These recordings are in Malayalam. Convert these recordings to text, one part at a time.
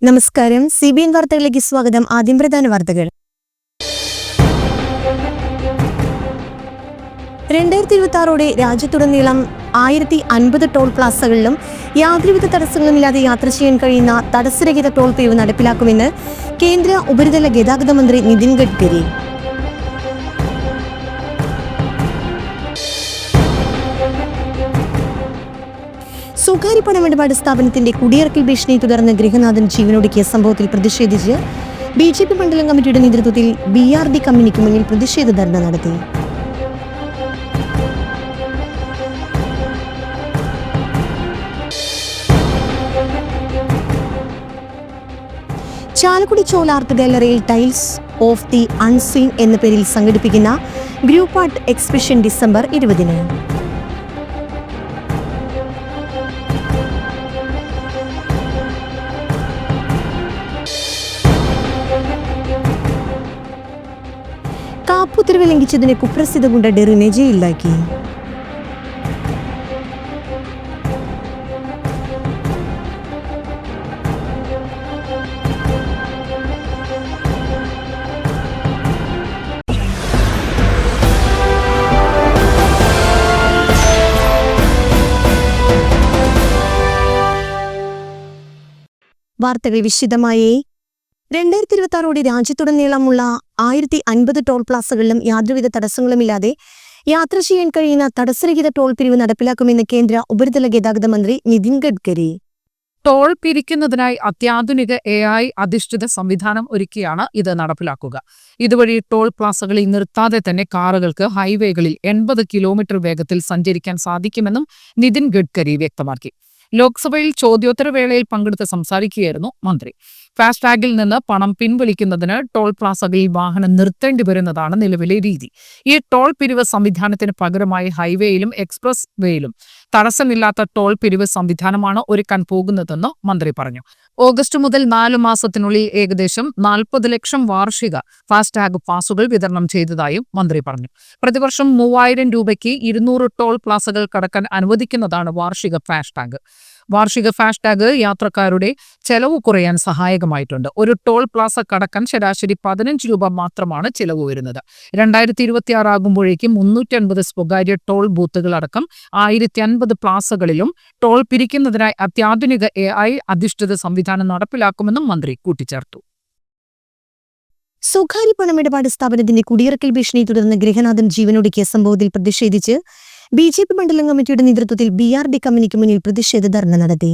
നമസ്കാരം. CBN വാർത്തകളിലേക്ക് സ്വാഗതം. ആദ്യം പ്രധാന വാർത്തകൾ. 2026 രാജ്യത്തുടനീളം 1050 ടോൾ പ്ലാസകളിലും യാതൊരുവിധ തടസ്സങ്ങളുമില്ലാതെ യാത്ര ചെയ്യാൻ കഴിയുന്ന തടസ്സരഹിത ടോൾ പിരിവ് നടപ്പിലാക്കുമെന്ന് കേന്ദ്ര ഉപരിതല ഗതാഗത മന്ത്രി നിതിൻ ഗഡ്കരി. സ്വകാര്യ പണമിടപാട് സ്ഥാപനത്തിന്റെ കുടിയിറക്കൽ ഭീഷണിയെ തുടർന്ന് ഗൃഹനാഥൻ ജീവനൊടുക്കിയ സംഭവത്തിൽ പ്രതിഷേധിച്ച് BJP മണ്ഡലം കമ്മിറ്റിയുടെ നേതൃത്വത്തിൽ BRD കമ്പനിക്ക് മുന്നിൽ പ്രതിഷേധ ധർണ നടത്തി. ചാലക്കുടി ചോല ആർട്ട് ഗാലറിയിൽ ടൈൽസ് ഓഫ് ദി അൺസീൻ എന്ന പേരിൽ സംഘടിപ്പിക്കുന്ന ഗ്രൂപ്പ് ആർട്ട് എക്സിബിഷൻ ഡിസംബർ 20-ന്. കാപ്പുത്തരവ് ലംഘിച്ചതിന് കുപ്രസിദ്ധ ഗുണ്ട ഡെറിനെ ജയിലിലാക്കി. വാർത്തകൾ വിശദമായി. 2026 രാജ്യത്തുടനീളമുള്ള 1050 ടോൾ പ്ലാസകളിലും യാതൊരുവിധ തടസ്സങ്ങളുമില്ലാതെ യാത്ര ചെയ്യാൻ കഴിയുന്ന തടസ്സരഹിത ടോൾ പിരിവ് നടപ്പിലാക്കുമെന്ന് കേന്ദ്ര ഉപരിതല ഗതാഗത മന്ത്രി നിതിൻ ഗഡ്കരി. ടോൾ പിരിക്കുന്നതിനായി അത്യാധുനിക AI അധിഷ്ഠിത സംവിധാനം ഒരുക്കിയാണ് ഇത് നടപ്പിലാക്കുക. ഇതുവഴി ടോൾ പ്ലാസകളിൽ നിർത്താതെ തന്നെ കാറുകൾക്ക് ഹൈവേകളിൽ 80 കിലോമീറ്റർ വേഗത്തിൽ സഞ്ചരിക്കാൻ സാധിക്കുമെന്നും നിതിൻ ഗഡ്കരി വ്യക്തമാക്കി. ലോക്സഭയിൽ ചോദ്യോത്തരവേളയിൽ പങ്കെടുത്ത് സംസാരിക്കുകയായിരുന്നു മന്ത്രി. ഫാസ്ടാഗിൽ നിന്ന് പണം പിൻവലിക്കുന്നതിന് ടോൾ പ്ലാസകളിൽ വാഹനം നിർത്തേണ്ടി വരുന്നതാണ് നിലവിലെ രീതി. ഈ ടോൾ പിരിവ് സംവിധാനത്തിന് പകരമായി ഹൈവേയിലും എക്സ്പ്രസ് വേയിലും തടസ്സമില്ലാത്ത ടോൾ പിരിവ് സംവിധാനമാണ് ഒരുക്കാൻ പോകുന്നതെന്ന് മന്ത്രി പറഞ്ഞു. ഓഗസ്റ്റ് മുതൽ 4 മാസത്തിനുള്ളിൽ ഏകദേശം 40 ലക്ഷം വാർഷിക ഫാസ്ടാഗ് പാസുകൾ വിതരണം ചെയ്തതായും മന്ത്രി പറഞ്ഞു. പ്രതിവർഷം 3000 രൂപയ്ക്ക് 200 ടോൾ പ്ലാസകൾ കടക്കാൻ അനുവദിക്കുന്നതാണ് വാർഷിക ഫാസ്ടാഗ്. വാർഷിക ഫാസ്ടാഗ് യാത്രക്കാരുടെ ചെലവ് കുറയാൻ സഹായകമായിട്ടുണ്ട്. ഒരു ടോൾ പ്ലാസ കടക്കാൻ ശരാശരി 15 രൂപ മാത്രമാണ് ചിലവ് വരുന്നത്. 2026 ആകുമ്പോഴേക്കും 350 സ്വകാര്യ ടോൾ ബൂത്തുകൾ അടക്കം 1050 പ്ലാസകളിലും ടോൾ പിരിക്കുന്നതിനായി അത്യാധുനിക AI അധിഷ്ഠിത സംവിധാനം നടപ്പിലാക്കുമെന്നും മന്ത്രി കൂട്ടിച്ചേർത്തു. സ്വകാര്യ പണമിടപാട് സ്ഥാപനത്തിന്റെ കുടിയിറക്കൽ ഭീഷണിയെ തുടർന്ന് ഗൃഹനാഥൻ ജീവനൊടുക്കിയ സംഭവത്തിൽ പ്രതിഷേധിച്ച് BJP മണ്ഡലം കമ്മിറ്റിയുടെ നേതൃത്വത്തിൽ BRD കമ്പനിക്ക് മുന്നിൽ പ്രതിഷേധ ധർണ നടത്തി.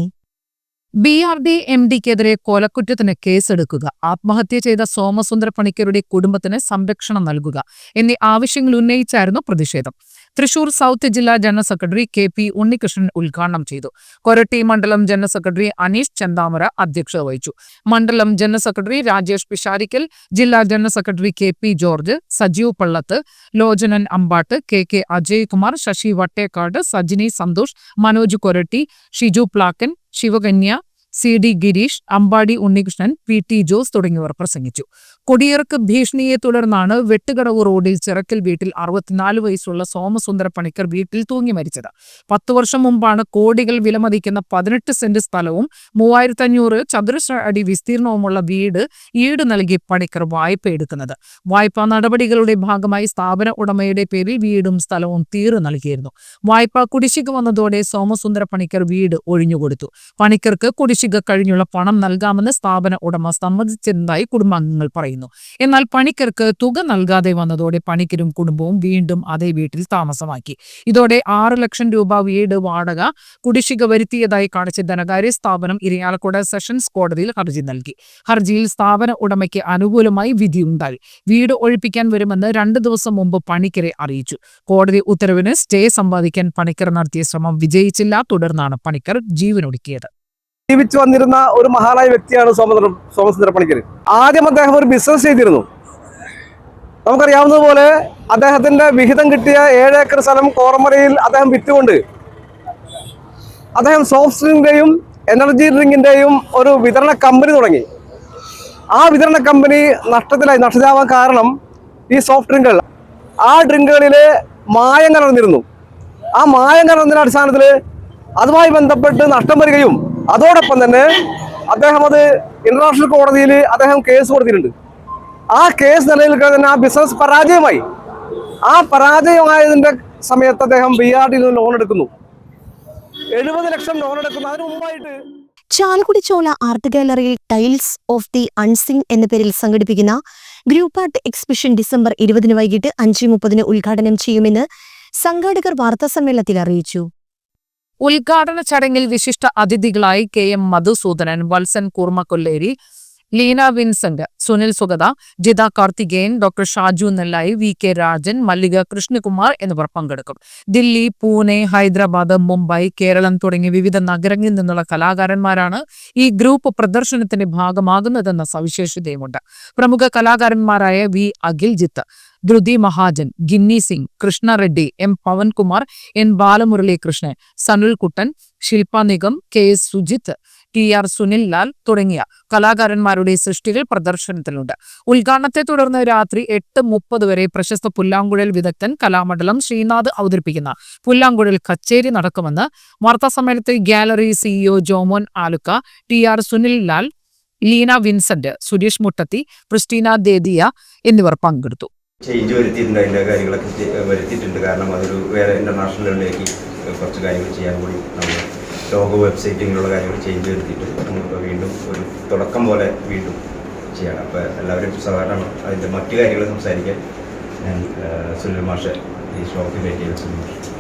BRD MDക്കെതിരെ കൊലക്കുറ്റത്തിന് കേസെടുക്കുക, ആത്മഹത്യ ചെയ്ത സോമസുന്ദര പണിക്കരുടെ കുടുംബത്തിന് സംരക്ഷണം നൽകുക എന്നീ ആവശ്യങ്ങൾ ഉന്നയിച്ചായിരുന്നു പ്രതിഷേധം. തൃശൂർ സൗത്ത് ജില്ലാ ജനറൽ സെക്രട്ടറി KP ഉണ്ണികൃഷ്ണൻ ഉദ്ഘാടനം ചെയ്തു. കൊരട്ടി മണ്ഡലം ജനറൽ സെക്രട്ടറി അനീഷ് ചെന്താമര അധ്യക്ഷത വഹിച്ചു. മണ്ഡലം ജനറൽ സെക്രട്ടറി രാജേഷ് പിഷാരിക്കൽ, ജില്ലാ general secretary KP George, Sajeev Pallath, Lochanan Ambatt, KK Ajaykumar, Sasi Vattekkad, Sajini Santhosh, Manoj Koratty, Shiju Plakkan, Sivakanya, CD Girish, Ambadi Unnikrishnan, PT Jose തുടങ്ങിയവർ പ്രസംഗിച്ചു. കൊടിയിറക്ക് ഭീഷണിയെ തുടർന്നാണ് വെട്ടുകടവ് റോഡിൽ ചിറക്കൽ വീട്ടിൽ 64 വയസ്സുള്ള സോമസുന്ദര പണിക്കർ വീട്ടിൽ തൂങ്ങി മരിച്ചത്. 10 വർഷം മുമ്പാണ് കോടികൾ വിലമതിക്കുന്ന 18 സെന്റ് സ്ഥലവും 3500 ചതുരശ്ര അടി വിസ്തീർണവുമുള്ള വീട് ഈട് നൽകി പണിക്കർ വായ്പ എടുക്കുന്നത്. വായ്പാ നടപടികളുടെ ഭാഗമായി സ്ഥാപന ഉടമയുടെ പേരിൽ വീടും സ്ഥലവും തീറ് നൽകിയിരുന്നു. വായ്പാ കുടിശ്ശിക വന്നതോടെ സോമസുന്ദര പണിക്കർ വീട് ഒഴിഞ്ഞുകൊടുത്തു. പണിക്കർക്ക് കുടിശ്ശിക കഴിഞ്ഞുള്ള പണം നൽകാമെന്ന് സ്ഥാപന ഉടമ സമ്മതിച്ചിരുന്നതായി കുടുംബാംഗങ്ങൾ പറയുന്നു. എന്നാൽ പണിക്കർക്ക് തുക നൽകാതെ വന്നതോടെ പണിക്കരും കുടുംബവും വീണ്ടും അതേ വീട്ടിൽ താമസമാക്കി. ഇതോടെ 6 ലക്ഷം രൂപ വീട് വാടക കുടിശ്ശിക വരുത്തിയതായി കാണിച്ച് ധനകാര്യ സ്ഥാപനം ഇരിങ്ങാലക്കുട സെഷൻസ് കോടതിയിൽ ഹർജി നൽകി. ഹർജിയിൽ സ്ഥാപന ഉടമയ്ക്ക് അനുകൂലമായി വിധിയുണ്ടായി. വീട് ഒഴിപ്പിക്കാൻ വരുമെന്ന് 2 ദിവസം മുമ്പ് പണിക്കരെ അറിയിച്ചു. കോടതി ഉത്തരവിന് സ്റ്റേ സമ്പാദിക്കാൻ പണിക്കർ നടത്തിയ ശ്രമം വിജയിച്ചില്ല. തുടർന്നാണ് പണിക്കർ ജീവനൊടുക്കിയത്. ജീവിച്ചു വന്നിരുന്ന ഒരു മഹാനായ വ്യക്തിയാണ് സോമസുന്ദര പണിക്കർ. ആദ്യം അദ്ദേഹം ഒരു ബിസിനസ് ചെയ്തിരുന്നു. നമുക്കറിയാവുന്നതുപോലെ അദ്ദേഹത്തിന്റെ വിഹിതം കിട്ടിയ 7 ഏക്കർ സ്ഥലം കോറമരയിൽ അദ്ദേഹം വിറ്റുകൊണ്ട് അദ്ദേഹം സോഫ്റ്റ് ഡ്രിങ്കിന്റെയും എനർജി ഡ്രിങ്കിന്റെയും ഒരു വിതരണ കമ്പനി തുടങ്ങി. ആ വിതരണ കമ്പനി നഷ്ടത്തിലാവാൻ കാരണം ഈ സോഫ്റ്റ് ഡ്രിങ്കുകൾ, ആ ഡ്രിങ്കുകളിൽ മായം കലർന്നിരുന്നു. ആ മായം കലർന്നതിന്റെ അടിസ്ഥാനത്തിൽ അതുമായി ബന്ധപ്പെട്ട് നഷ്ടം വരികയും അതോടൊപ്പം തന്നെ അദ്ദേഹം അത് ഇന്റർനാഷണൽ കോടതിയിൽ അദ്ദേഹം കേസ് കൊടുത്തിട്ടുണ്ട്. ആ കേസ് നിലനിൽക്കാൻ തന്നെ ആ ബിസിനസ് പരാജയമായി. ആ പരാജയമായതിന്റെ സമയത്ത് അദ്ദേഹം BRD നിന്ന് ലോൺ എടുക്കുന്നു. 70 ലക്ഷം ലോൺ എടുക്കുന്നു. അതിനു മുമ്പായിട്ട് ചാലക്കുടി ചോല ആർട്ട് ഗാലറിയിൽ ടൈൽസ് ഓഫ് ദി അൺസീൻ എന്ന പേരിൽ സംഘടിപ്പിക്കുന്ന ഗ്രൂപ്പ് ആർട്ട് എക്സിബിഷൻ ഡിസംബർ 20 വൈകിട്ട് 5:30 ഉദ്ഘാടനം ചെയ്യുമെന്ന് സംഘാടകർ വാർത്താസമ്മേളനത്തിൽ അറിയിച്ചു. ഉദ്ഘാടന ചടങ്ങിൽ വിശിഷ്ട അതിഥികളായി KM Madhusoodanan, Valsan Koormakolleri, Leena Vincent, Sunil Sugatha, Jitha Karthikeyan, doctor Shaju Nellayi, VK Rajan, Mallika Krishnakumar എന്നിവർ പങ്കെടുക്കും. ദില്ലി, പൂനെ, ഹൈദരാബാദ്, മുംബൈ, കേരളം തുടങ്ങിയ വിവിധ നഗരങ്ങളിൽ നിന്നുള്ള കലാകാരന്മാരാണ് ഈ ഗ്രൂപ്പ് പ്രദർശനത്തിന്റെ ഭാഗമാകുന്നതെന്ന സവിശേഷതയുമുണ്ട്. പ്രമുഖ കലാകാരന്മാരായ V Akhiljith, Dhriti Mahajan, Ginni Singh, Krishna Reddy, M Pavankumar, N Balamuralikrishnan, Sanul Kuttan, Shilpa Nigam, KS Sujith, TR Sunil Lal തുടങ്ങിയ കലാകാരന്മാരുടെ സൃഷ്ടികൾ പ്രദർശനത്തിലുണ്ട്. ഉദ്ഘാടനത്തെ തുടർന്ന് രാത്രി 8:30 വരെ പ്രശസ്ത പുല്ലാങ്കുഴൽ വിദഗ്ധൻ കലാമണ്ഡലം ശ്രീനാഥ് അവതരിപ്പിക്കുന്ന പുല്ലാങ്കുഴൽ കച്ചേരി നടക്കുമെന്ന് വാർത്താസമ്മേളനത്തിൽ gallery CEO Jomon Alukka, TR Sunil Lal, Leena Vincent, Suresh Muttathi, Christina Dedhia എന്നിവർ പങ്കെടുത്തു. ചേഞ്ച് വരുത്തിയിട്ടുണ്ട്, അതിൻ്റെ കാര്യങ്ങളൊക്കെ വരുത്തിയിട്ടുണ്ട്. കാരണം അതൊരു വേറെ ഇൻ്റർനാഷണൽ ലെവലിലേക്ക് കുറച്ച് കാര്യങ്ങൾ ചെയ്യാൻ കൂടി നമ്മൾ ലോഗോ വെബ്സൈറ്റിങ്ങിലുള്ള കാര്യങ്ങൾ ചേഞ്ച് വരുത്തിയിട്ട് നമ്മളിപ്പോൾ വീണ്ടും ഒരു തുടക്കം പോലെ വീണ്ടും ചെയ്യണം. അപ്പോൾ എല്ലാവരും സാധാരണ അതിൻ്റെ മറ്റു കാര്യങ്ങൾ സംസാരിക്കാൻ ഞാൻ സുനിൽ മാഷെ ഈ ഷോപ്പിൽ പറ്റിയ സുനിൽ മാഷ്.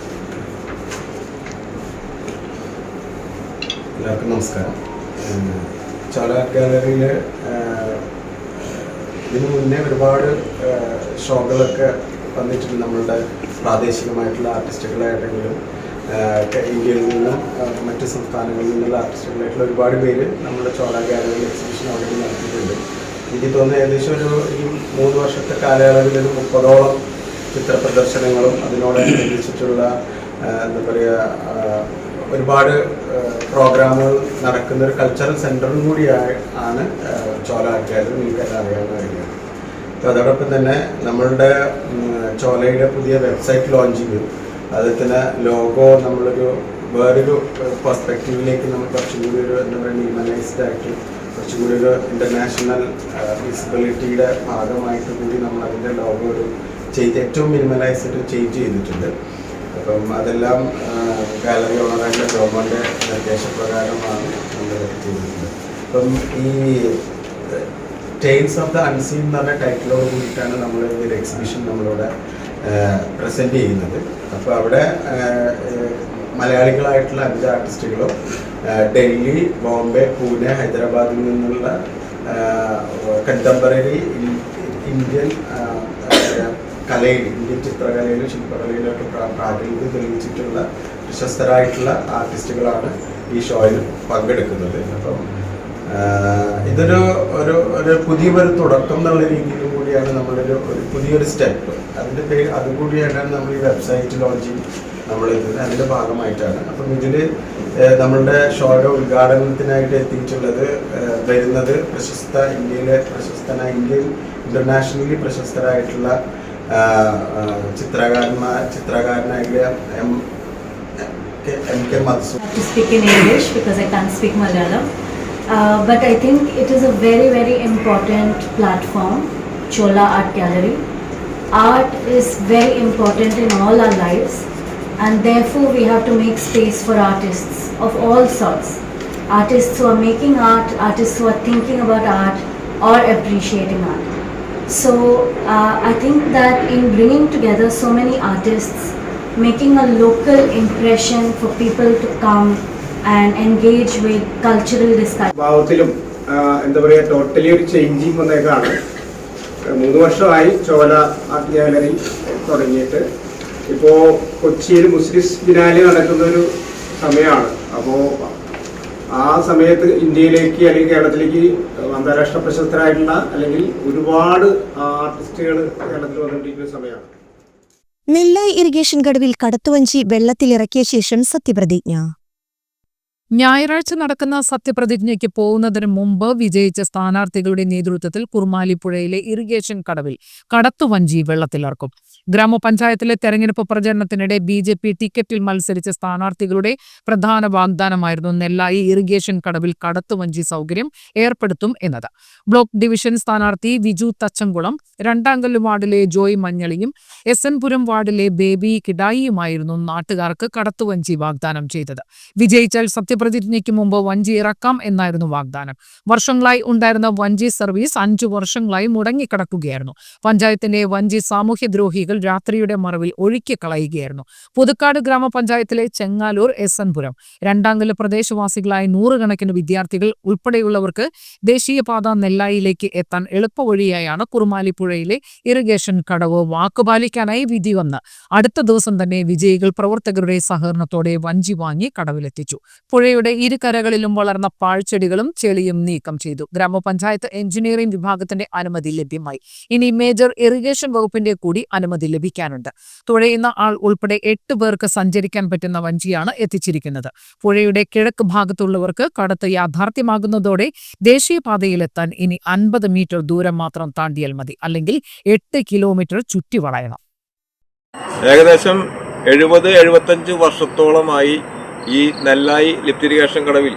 എല്ലാവർക്കും നമസ്കാരം. ചോല ഗാലറിയിൽ ഇതിനു മുന്നേ ഒരുപാട് ഷോകളൊക്കെ വന്നിട്ടുണ്ട്. നമ്മളുടെ പ്രാദേശികമായിട്ടുള്ള ആർട്ടിസ്റ്റുകളായിട്ടെങ്കിലും ഇന്ത്യയിൽ നിന്നും മറ്റ് സംസ്ഥാനങ്ങളിൽ നിന്നുള്ള ആർട്ടിസ്റ്റുകളായിട്ടുള്ള ഒരുപാട് പേര് നമ്മുടെ ചോല ഗാലറിയിൽ എക്സിബിഷൻ ഓൾറെഡി നടത്തിയിട്ടുണ്ട്. എനിക്ക് തോന്നുന്നു ഏകദേശം ഈ 3 വർഷത്തെ കാലയളവിൽ ഒരു 30ഓളം ചിത്ര പ്രദർശനങ്ങളും അതിനോടനുബന്ധിച്ചിട്ടുള്ള എന്താ പറയുക ഒരുപാട് പ്രോഗ്രാമുകൾ നടക്കുന്ന ഒരു കൾച്ചറൽ സെൻ്ററും കൂടിയാണ് ചോല ആർട്ട് ഗാലറി. നിങ്ങൾക്ക് അറിയാവുന്ന കാര്യമാണ്. അപ്പോൾ അതോടൊപ്പം തന്നെ നമ്മളുടെ ചോലയുടെ പുതിയ വെബ്സൈറ്റ് ലോഞ്ച് ചെയ്തു. അതിൽ തന്നെ ലോഗോ നമ്മളൊരു വേറൊരു പെർസ്പെക്റ്റീവിലേക്ക് നമ്മൾ കുറച്ചും കൂടി ഒരു എന്താ പറയുക മിനിമലൈസ്ഡ് ആയിട്ട് കുറച്ചും കൂടി ഒരു ഇൻ്റർനാഷണൽ വിസിബിലിറ്റിയുടെ ഭാഗമായിട്ട് കൂടി നമ്മൾ അതിൻ്റെ ലോഗോ ഒരു ഏറ്റവും മിനിമലൈസ്ഡ് ചേഞ്ച് ചെയ്തിട്ടുണ്ട്. അപ്പം അതെല്ലാം ഗാലറി ഓണറായിട്ടുള്ള ജോമോൻ്റെ നിർദ്ദേശപ്രകാരമാണ് നമ്മളിതൊക്കെ ചെയ്തിട്ടുള്ളത്. അപ്പം ഈ ടൈൽസ് ഓഫ് ദ അൺസീൻ എന്ന് പറഞ്ഞ ടൈറ്റിലോട് കൂടിയിട്ടാണ് നമ്മൾ ഒരു എക്സിബിഷൻ നമ്മളിവിടെ പ്രസൻറ്റ് ചെയ്യുന്നത്. അപ്പോൾ അവിടെ മലയാളികളായിട്ടുള്ള 5 ആർട്ടിസ്റ്റുകളും ഡൽഹി, ബോംബെ, പൂനെ, ഹൈദരാബാദിൽ നിന്നുള്ള കണ്ടംപററി ഇന്ത്യൻ ഇന്ത്യൻ ചിത്രകലയിലും ശില്പകലയിലൊക്കെ പ്രാഗൽഭ്യം തെളിയിച്ചിട്ടുള്ള പ്രശസ്തരായിട്ടുള്ള ആർട്ടിസ്റ്റുകളാണ് ഈ ഷോയിൽ പങ്കെടുക്കുന്നത്. അപ്പം ഇതൊരു ഒരു പുതിയൊരു തുടക്കം എന്നുള്ള രീതിയിലും കൂടിയാണ് നമ്മളൊരു പുതിയൊരു സ്റ്റെപ്പ്. അതിൻ്റെ പേര് അതുകൂടിയായിട്ടാണ് നമ്മൾ ഈ വെബ്സൈറ്റ് ലോഞ്ചിങ് നമ്മളിത് അതിൻ്റെ ഭാഗമായിട്ടാണ്. അപ്പം ഇതിൽ നമ്മളുടെ ഷോയുടെ ഉദ്ഘാടനത്തിനായിട്ട് എത്തിയിട്ടുള്ളത് വരുന്നത് ഇന്ത്യയിലെ ഇന്റർനാഷണലി പ്രശസ്തരായിട്ടുള്ള ചിത്രകാരനായിട്ടുള്ള MK Madhusudan. To speak in English because I can't speak Malayalam. But I think it is a very, very important platform, Chola Art Gallery. Art is very important in all our lives, and therefore we have to make space for artists of all sorts. Artists who are making art, artists who are thinking about art or appreciating art. So I think that in bringing together so many artists, making a local impression for people to come and engage with cultural discussion. ഭാവത്തിലും എന്താ പറയുക ടോട്ടലി ഒരു ചേഞ്ചിങ് വന്നേക്കാണ്. 3 വർഷമായി ചോല ആർട്ട് ഗാലറി തുടങ്ങിയിട്ട്. ഇപ്പോൾ കൊച്ചിയിൽ മുസ്ലിം ബിനാലി നടക്കുന്നൊരു സമയമാണ്. അപ്പോൾ ആ സമയത്ത് ഇന്ത്യയിലേക്ക് അല്ലെങ്കിൽ കേരളത്തിലേക്ക് അന്താരാഷ്ട്ര പ്രശസ്തരായിട്ടുള്ള അല്ലെങ്കിൽ ഒരുപാട് ആർട്ടിസ്റ്റുകൾ കേരളത്തിൽ വന്നുകൊണ്ടിരിക്കുന്ന സമയമാണ്. നെല്ലായി ഇറിഗേഷൻ ഗഡുവിൽ കടത്തുവഞ്ചി വെള്ളത്തിലിറക്കിയ ശേഷം സത്യപ്രതിജ്ഞ. ഞായറാഴ്ച നടക്കുന്ന സത്യപ്രതിജ്ഞയ്ക്ക് പോകുന്നതിന് മുമ്പ് വിജയിച്ച സ്ഥാനാർത്ഥികളുടെ നേതൃത്വത്തിൽ കുർമാലിപ്പുഴയിലെ ഇറിഗേഷൻ കടവിൽ കടത്തുവഞ്ചി വെള്ളത്തിലിറക്കും. ഗ്രാമപഞ്ചായത്തിലെ തെരഞ്ഞെടുപ്പ് പ്രചരണത്തിനിടെ BJP ടിക്കറ്റിൽ മത്സരിച്ച സ്ഥാനാർത്ഥികളുടെ പ്രധാന വാഗ്ദാനമായിരുന്നു നെല്ലായി ഇറിഗേഷൻ കടവിൽ കടത്തുവഞ്ചി സൗകര്യം ഏർപ്പെടുത്തും എന്നത്. ബ്ലോക്ക് ഡിവിഷൻ സ്ഥാനാർത്ഥി വിജു തച്ചംകുളം, രണ്ടാങ്കല്ല് വാർഡിലെ ജോയ് മഞ്ഞളിയും SN പുരം വാർഡിലെ ബേബി കിഡായിയുമായിരുന്നു നാട്ടുകാർക്ക് കടത്തുവഞ്ചി വാഗ്ദാനം ചെയ്തത്. വിജയിച്ചാൽ സത്യപ്രതിജ്ഞയ്ക്ക് മുമ്പ് വഞ്ചി ഇറക്കാം എന്നായിരുന്നു വാഗ്ദാനം. വർഷങ്ങളായി ഉണ്ടായിരുന്ന വഞ്ചി സർവീസ് 5 വർഷങ്ങളായി മുടങ്ങിക്കിടക്കുകയായിരുന്നു. പഞ്ചായത്തിന്റെ വഞ്ചി സാമൂഹ്യദ്രോഹികൾ രാത്രിയുടെ മറവിൽ ഒഴുക്കിക്കളയുകയായിരുന്നു. പുതുക്കാട് ഗ്രാമപഞ്ചായത്തിലെ ചെങ്ങാലൂർ, SN പുരം, രണ്ടാങ്കല്ല് പ്രദേശവാസികളായ 100 കണക്കിന് വിദ്യാർത്ഥികൾ ഉൾപ്പെടെയുള്ളവർക്ക് ദേശീയപാത നെല്ലായിലേക്ക് എത്താൻ എളുപ്പവഴിയായാണ് കുർമാലിപ്പുഴയിലെ ഇറിഗേഷൻ കടവ്. വാക്കുപാലിക്കാനായി വിധി വന്ന് അടുത്ത ദിവസം തന്നെ വിജയികൾ പ്രവർത്തകരുടെ സഹകരണത്തോടെ വഞ്ചി വാങ്ങി കടവിലെത്തിച്ചു. പുഴയുടെ ഇരുകരകളിലും വളർന്ന പാഴ്ചെടികളും ചെളിയും നീക്കം ചെയ്തു. ഗ്രാമപഞ്ചായത്ത് എഞ്ചിനീയറിംഗ് വിഭാഗത്തിന്റെ അനുമതി ലഭ്യമായി. ഇനി മേജർ ഇറിഗേഷൻ വകുപ്പിന്റെ കൂടി അനുമതി ലഭിക്കാനുണ്ട്. തുഴയുന്ന ആൾ ഉൾപ്പെടെ 8 പേർക്ക് സഞ്ചരിക്കാൻ പറ്റുന്ന വഞ്ചിയാണ് എത്തിച്ചിരിക്കുന്നത്. പുഴയുടെ കിഴക്ക് ഭാഗത്തുള്ളവർക്ക് കടത്ത് യാഥാർത്ഥ്യമാകുന്നതോടെ ദേശീയപാതയിലെത്താൻ ഇനി 50 മീറ്റർ ദൂരം മാത്രം താണ്ടിയാൽ മതി, അല്ലെങ്കിൽ 8 കിലോമീറ്റർ ചുറ്റി വളയണം. ഏകദേശം 70-75 വർഷത്തോളമായി ഈ നെല്ലായി ലിഫ്റ്റ് ഇറിഗേഷൻ കടവിൽ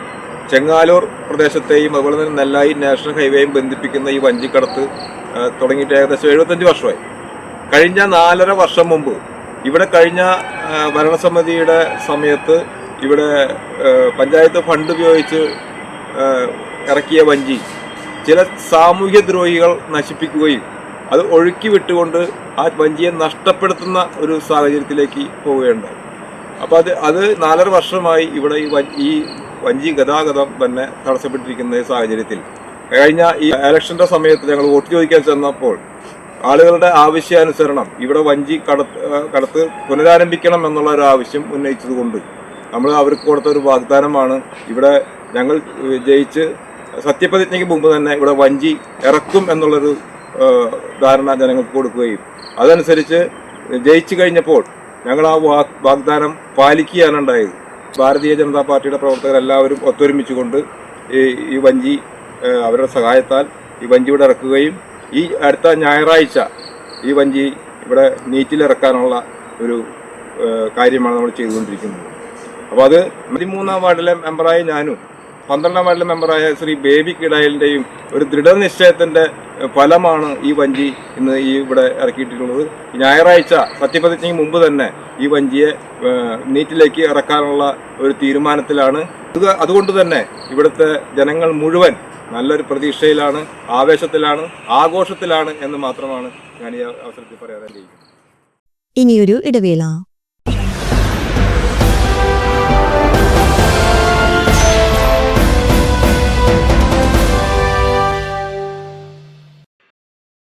ചെങ്ങാലൂർ പ്രദേശത്തെയും അതുപോലെ തന്നെ നെല്ലായി നാഷണൽ ഹൈവേയും ബന്ധിപ്പിക്കുന്ന ഈ വഞ്ചിക്കടത്ത് തുടങ്ങിയിട്ട് ഏകദേശം 75 വർഷമായി. കഴിഞ്ഞ 4.5 വർഷം മുമ്പ് ഇവിടെ കഴിഞ്ഞ ഭരണസമിതിയുടെ സമയത്ത് ഇവിടെ പഞ്ചായത്ത് ഫണ്ട് ഉപയോഗിച്ച് ഇറക്കിയ വഞ്ചി ചില സാമൂഹ്യദ്രോഹികൾ നശിപ്പിക്കുകയും അത് ഒഴുക്കി വിട്ടുകൊണ്ട് ആ വഞ്ചിയെ നഷ്ടപ്പെടുത്തുന്ന ഒരു സാഹചര്യത്തിലേക്ക് പോവുകയുണ്ടായി. അപ്പോൾ അത് 4.5 വർഷമായി ഇവിടെ ഈ വഞ്ചി ഗതാഗതം തന്നെ തടസ്സപ്പെട്ടിരിക്കുന്ന സാഹചര്യത്തിൽ കഴിഞ്ഞ ഈ ഇലക്ഷൻ്റെ സമയത്ത് ഞങ്ങൾ വോട്ട് ചോദിക്കാൻ ചെന്നപ്പോൾ ആളുകളുടെ ആവശ്യാനുസരണം ഇവിടെ വഞ്ചി കടത്ത് പുനരാരംഭിക്കണം എന്നുള്ള ഒരു ആവശ്യം ഉന്നയിച്ചതുകൊണ്ട് നമ്മൾ അവർക്ക് കൊടുത്ത ഒരു വാഗ്ദാനമാണ്. ഇവിടെ ഞങ്ങൾ ജയിച്ച് സത്യപ്രതിജ്ഞയ്ക്ക് മുമ്പ് തന്നെ ഇവിടെ വഞ്ചി ഇറക്കും എന്നുള്ളൊരു ധാരണ ജനങ്ങൾക്ക് കൊടുക്കുകയും അതനുസരിച്ച് ജയിച്ചു കഴിഞ്ഞപ്പോൾ ഞങ്ങൾ ആ വാഗ്ദാനം പാലിക്കുകയാണ് ഉണ്ടായത്. ഭാരതീയ ജനതാ പാർട്ടിയുടെ പ്രവർത്തകരെല്ലാവരും ഒത്തൊരുമിച്ചുകൊണ്ട് ഈ വഞ്ചി അവരുടെ സഹായത്താൽ ഈ വഞ്ചി ഇവിടെ ഇറക്കുകയും ഈ അടുത്ത ഞായറാഴ്ച ഈ വഞ്ചി ഇവിടെ നീറ്റിലിറക്കാനുള്ള ഒരു കാര്യമാണ് നമ്മൾ ചെയ്തുകൊണ്ടിരിക്കുന്നത്. അപ്പോൾ അത് 13-ാം വാർഡിലെ മെമ്പറായ ഞാനും 12-ാം വാർഡിലെ മെമ്പറായ ശ്രീ ബേബി കിടായലിൻ്റെയും ഒരു ദൃഢനിശ്ചയത്തിൻ്റെ ഫലമാണ് ഈ വഞ്ചി ഇന്ന് ഇവിടെ ഇറക്കിയിട്ടുള്ളത്. ഞായറാഴ്ച സത്യപ്രതിജ്ഞയ്ക്ക് മുമ്പ് തന്നെ ഈ വഞ്ചിയെ നീറ്റിലേക്ക് ഇറക്കാനുള്ള ഒരു തീരുമാനത്തിലാണ്. അതുകൊണ്ട് തന്നെ ഇവിടുത്തെ ജനങ്ങൾ മുഴുവൻ നല്ലൊരു പ്രതീക്ഷയിലാണ്, ആവേശത്തിലാണ്, ആഘോഷത്തിലാണ് എന്ന് മാത്രമാണ് ഞാൻ ഈ അവസരത്തിൽ പറയാൻ ആഗ്രഹിക്കുന്നത്. ഇനിയൊരു ഇടവേള.